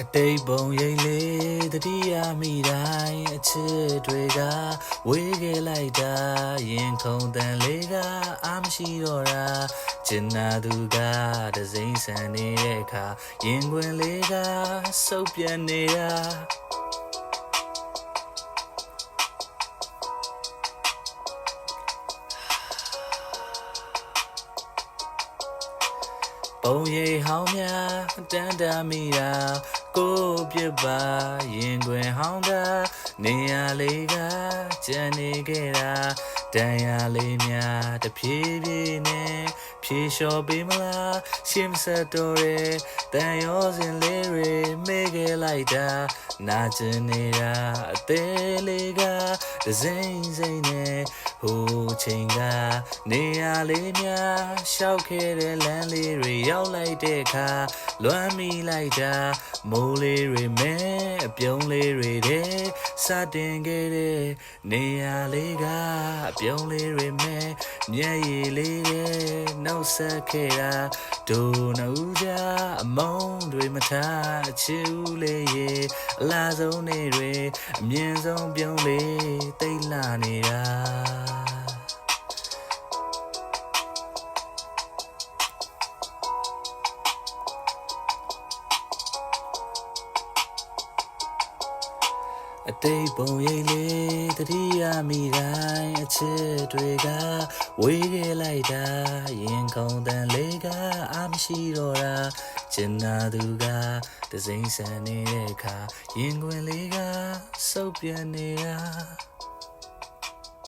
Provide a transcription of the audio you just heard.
အတိတ်ပုံရိပ်လေးတတိယမိတိုင်းအချစ်တွေကဝေးခဲ့လိုက်တာရင်ခုန်တန်လေးကအာမရှိတော့တာကျင်နာသူကတစိမ့်ဆန်နေတဲ့အခါရင်ခွင်လေးကစုပ်ပြတ်နေတာပုံရိပ်ဟောင်းများတန်တာမိတာကိုပြပါရင်တွင်ဟောင်းတာနေရလေးကကြံနေခဲ့တာတန်ရလေးများတဖြည်းဖြည်းနဲ့ဖြေလျှော်ပေးမလားရှင်းဆက်တော်ရဲ့တန်ရောစင်လေးတွေမေ့ခဲ့လိုက်တာနာကျင်နေတာအသေးလေးကဒဇိမ့်စိမ့်နဲ့ဟိုချိန်ကနေရလေးများရှောက်ခဲ့တဲ့လမ်းလေးတွေရောက်လိုက်တဲ့အခါလွမ်းမိလိုက်တာမိုးလေးတွေမဲအပြုံးလေးတွေတဲ့စတင်ခဲ့တဲ့နေရလေးကအပြုံးလေးတွေမဲမျက်ရည်လေးတဲ့နှုတ်ဆက်ခဲ့တာဒို့နှူးကြအမုန်းတွေမထားအချစ်ဦးလေးရဲ့အလားဆုံးနေတွေအမြင့်ဆုံးပြုံးလေးတိတ်လာနေတာအတိတ်ပုံရိပ်လေးတတိယမိတိုင်းအချစ်တွေကဝေးခဲ့လိုက်တာရင်ခုန်တန်လေးကအာမရှိတော့တာကျင်နာသူကတစိမ့်ဆန်နေတဲ့အခါရင်ခွင်လေးကစုပ်ပြတ်နေတာ